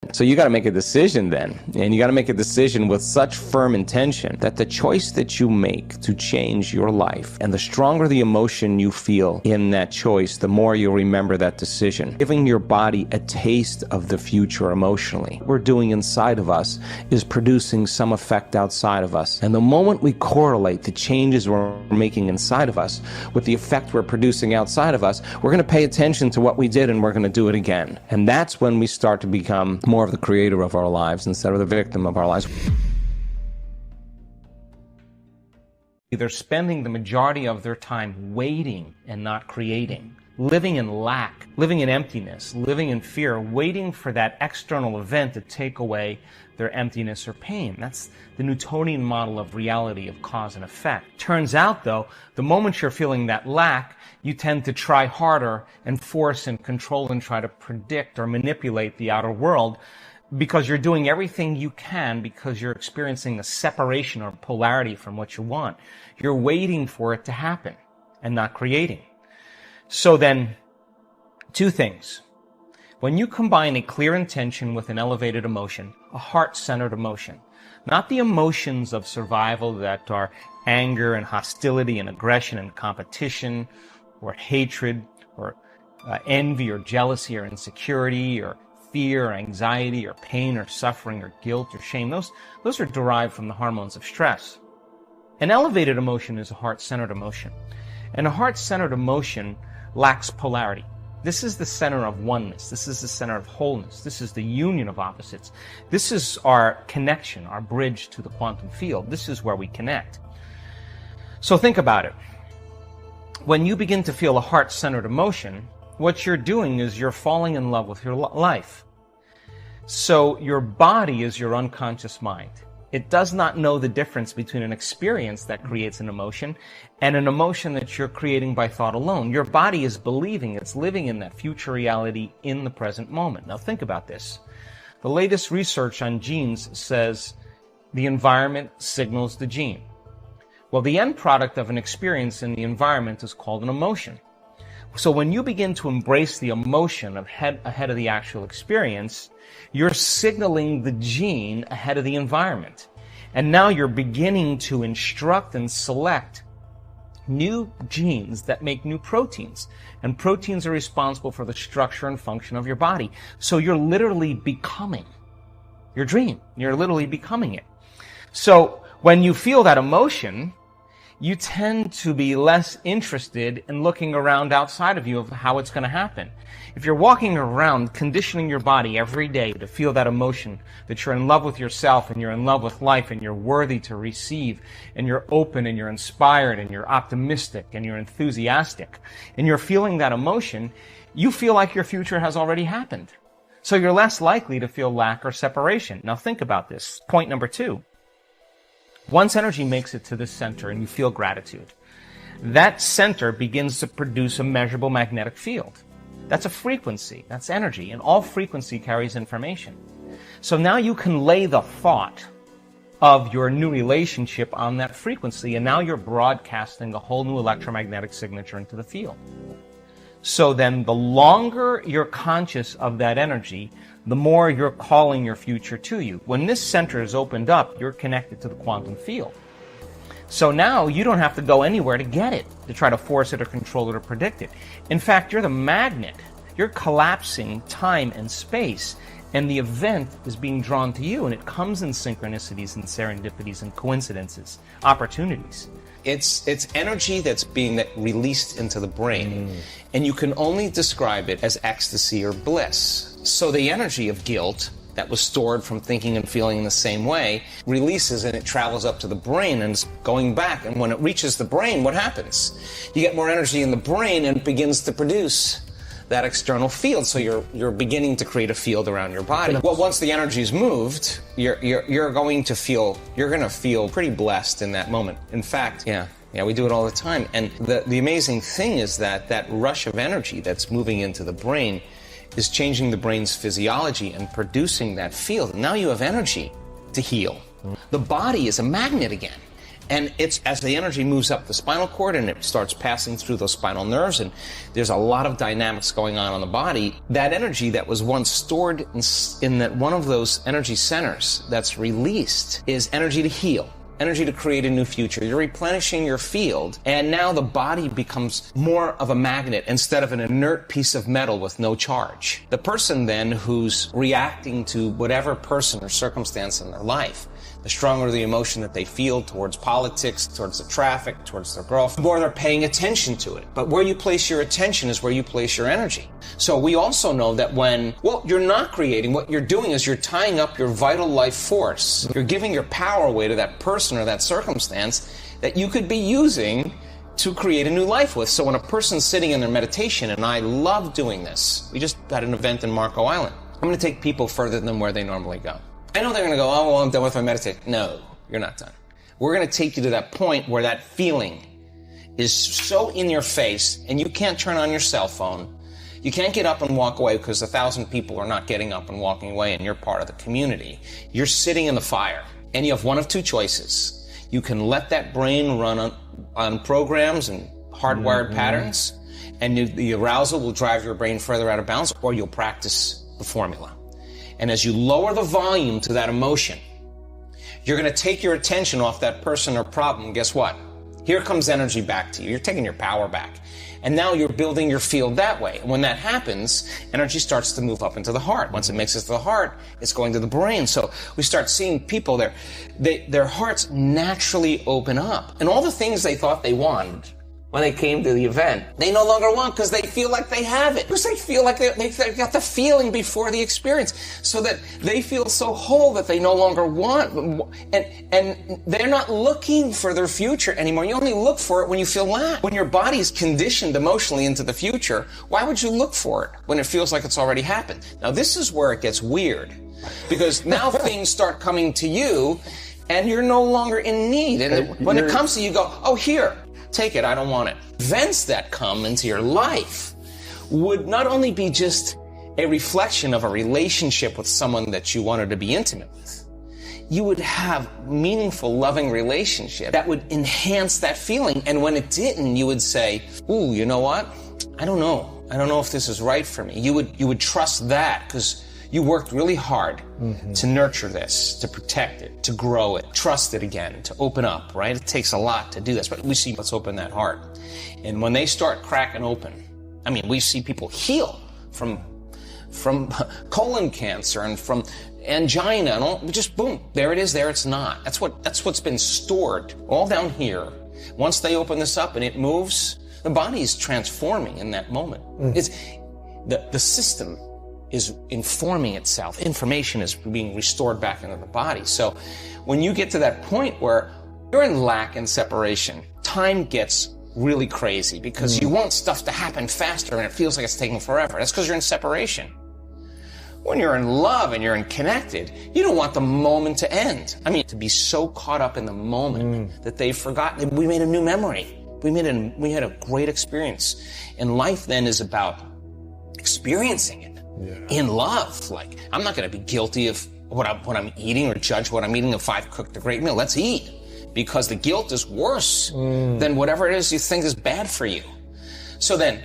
So you got to make a decision then, and you got to make a decision with such firm intention that the choice that you make to change your life, and the stronger the emotion you feel in that choice, the more you'll remember that decision. Giving your body a taste of the future emotionally, what we're doing inside of us is producing some effect outside of us. And the moment we correlate the changes we're making inside of us with the effect we're producing outside of us, we're going to pay attention to what we did and we're going to do it again. And that's when we start to become more of the creator of our lives instead of the victim of our lives. They're spending the majority of their time waiting and not creating, living in lack, living in emptiness, living in fear, waiting for that external event to take away their emptiness or pain. That's the Newtonian model of reality, of cause and effect. Turns out, though, the moment you're feeling that lack, you tend to try harder and force and control and try to predict or manipulate the outer world, because you're doing everything you can because you're experiencing a separation or polarity from what you want. You're waiting for it to happen and not creating. So then, two things. When you combine a clear intention with an elevated emotion, a heart-centered emotion, not the emotions of survival that are anger and hostility and aggression and competition or hatred or envy or jealousy or insecurity or fear or anxiety or pain or suffering or guilt or shame. Those are derived from the hormones of stress. An elevated emotion is a heart-centered emotion. And a heart-centered emotion lacks polarity. This is the center of oneness. This is the center of wholeness. This is the union of opposites. This is our connection, our bridge to the quantum field. This is where we connect. So think about it. When you begin to feel a heart-centered emotion, what you're doing is you're falling in love with your life. So your body is your unconscious mind. It does not know the difference between an experience that creates an emotion and an emotion that you're creating by thought alone. Your body is believing it's living in that future reality in the present moment. Now think about this. The latest research on genes says the environment signals the gene. Well, the end product of an experience in the environment is called an emotion. So when you begin to embrace the emotion ahead of the actual experience, you're signaling the gene ahead of the environment. And now you're beginning to instruct and select new genes that make new proteins. And proteins are responsible for the structure and function of your body. So you're literally becoming your dream. You're literally becoming it. So when you feel that emotion, you tend to be less interested in looking around outside of you of how it's going to happen. If you're walking around conditioning your body every day to feel that emotion, that you're in love with yourself and you're in love with life and you're worthy to receive and you're open and you're inspired and you're optimistic and you're enthusiastic and you're feeling that emotion, you feel like your future has already happened. So you're less likely to feel lack or separation. Now think about this. Point number 2. Once energy makes it to this center and you feel gratitude, that center begins to produce a measurable magnetic field. That's a frequency, that's energy, and all frequency carries information. So now you can lay the thought of your new relationship on that frequency, and now you're broadcasting a whole new electromagnetic signature into the field. So then the longer you're conscious of that energy, the more you're calling your future to you. When this center is opened up, you're connected to the quantum field. So now you don't have to go anywhere to get it, to try to force it or control it or predict it. In fact, you're the magnet. You're collapsing time and space, and the event is being drawn to you, and it comes in synchronicities and serendipities and coincidences, opportunities. It's energy that's being released into the brain, and you can only describe it as ecstasy or bliss. So the energy of guilt that was stored from thinking and feeling in the same way releases, and it travels up to the brain and it's going back. And when it reaches the brain, what happens? You get more energy in the brain and it begins to produce that external field. So you're beginning to create a field around your body. Well, once the energy's moved, you're going to feel pretty blessed in that moment. In fact, yeah, we do it all the time. And the amazing thing is that rush of energy that's moving into the brain is changing the brain's physiology and producing that field. Now you have energy to heal. The body is a magnet again. And it's as the energy moves up the spinal cord and it starts passing through those spinal nerves, and there's a lot of dynamics going on the body, that energy that was once stored in that one of those energy centers that's released is energy to heal. Energy to create a new future. You're replenishing your field, and now the body becomes more of a magnet instead of an inert piece of metal with no charge. The person then who's reacting to whatever person or circumstance in their life, the stronger the emotion that they feel towards politics, towards the traffic, towards their girlfriend, the more they're paying attention to it. But where you place your attention is where you place your energy. So we also know that you're not creating, what you're doing is you're tying up your vital life force. You're giving your power away to that person or that circumstance that you could be using to create a new life with. So when a person's sitting in their meditation, and I love doing this, we just had an event in Marco Island. I'm going to take people further than where they normally go. I know they're going to go, oh, well, I'm done with my meditation. No, you're not done. We're going to take you to that point where that feeling is so in your face and you can't turn on your cell phone. You can't get up and walk away because 1,000 people are not getting up and walking away and you're part of the community. You're sitting in the fire and you have one of two choices. You can let that brain run on programs and hardwired patterns, and the arousal will drive your brain further out of balance, or you'll practice the formula. And as you lower the volume to that emotion, you're going to take your attention off that person or problem. And guess what? Here comes energy back to you. You're taking your power back. And now you're building your field that way. And when that happens, energy starts to move up into the heart. Once it makes it to the heart, it's going to the brain. So we start seeing people there. Their hearts naturally open up. And all the things they thought they wanted when they came to the event, they no longer want, because they feel like they have it. Because they feel like they got the feeling before the experience. So that they feel so whole that they no longer want. And they're not looking for their future anymore. You only look for it when you feel lack. When your body's conditioned emotionally into the future, why would you look for it when it feels like it's already happened? Now this is where it gets weird. Because now things start coming to you and you're no longer in need. And when it comes to you, go, oh, here. Take it, I don't want it. Events that come into your life would not only be just a reflection of a relationship with someone that you wanted to be intimate with, you would have meaningful, loving relationship that would enhance that feeling. And when it didn't, you would say, ooh, you know what? I don't know. I don't know if this is right for me. You would trust that because you worked really hard to nurture this, to protect it, to grow it, trust it again, to open up, right? It takes a lot to do this, but we see, let's open that heart. And when they start cracking open, I mean, we see people heal from colon cancer and from angina and all, just boom, there it is, there it's not. That's what's been stored all down here. Once they open this up and it moves, the body is transforming in that moment. It's the system is informing itself. Information is being restored back into the body. So when you get to that point where you're in lack and separation, time gets really crazy because you want stuff to happen faster and it feels like it's taking forever. That's because you're in separation. When you're in love and you're in connected, you don't want the moment to end. I mean, to be so caught up in the moment that they've forgotten. We made a new memory. We had a great experience. And life then is about experiencing it. In love. Like, I'm not going to be guilty of what I'm eating or judge what I'm eating if I've cooked a great meal. Let's eat. Because the guilt is worse than whatever it is you think is bad for you. So then,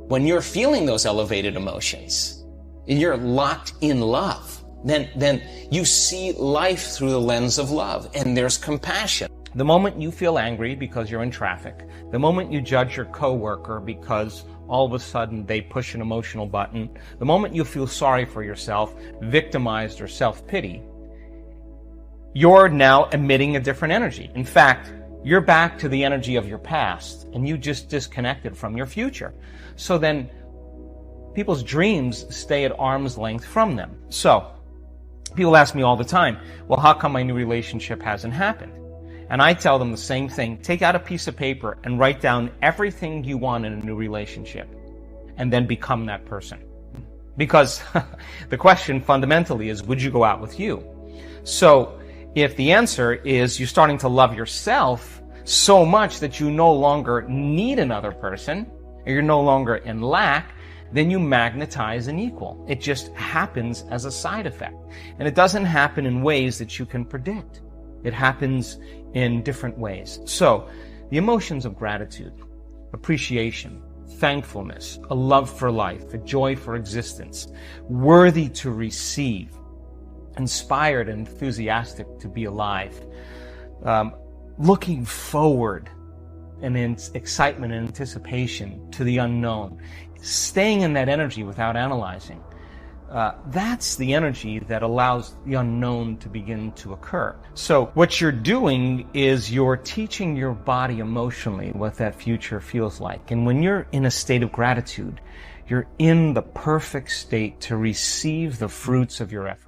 when you're feeling those elevated emotions, and you're locked in love, then you see life through the lens of love, and there's compassion. The moment you feel angry because you're in traffic, the moment you judge your coworker because all of a sudden they push an emotional button, the moment you feel sorry for yourself, victimized or self-pity, you're now emitting a different energy. In fact, you're back to the energy of your past and you just disconnected from your future. So then people's dreams stay at arm's length from them. So people ask me all the time, well, how come my new relationship hasn't happened? And I tell them the same thing. Take out a piece of paper and write down everything you want in a new relationship and then become that person. Because the question fundamentally is, would you go out with you? So if the answer is you're starting to love yourself so much that you no longer need another person, or you're no longer in lack, then you magnetize an equal. It just happens as a side effect. And it doesn't happen in ways that you can predict. It happens in different ways. So, the emotions of gratitude, appreciation, thankfulness, a love for life, a joy for existence, worthy to receive, inspired and enthusiastic to be alive, looking forward and in excitement and anticipation to the unknown, staying in that energy without analyzing. That's the energy that allows the unknown to begin to occur. So what you're doing is you're teaching your body emotionally what that future feels like. And when you're in a state of gratitude, you're in the perfect state to receive the fruits of your effort.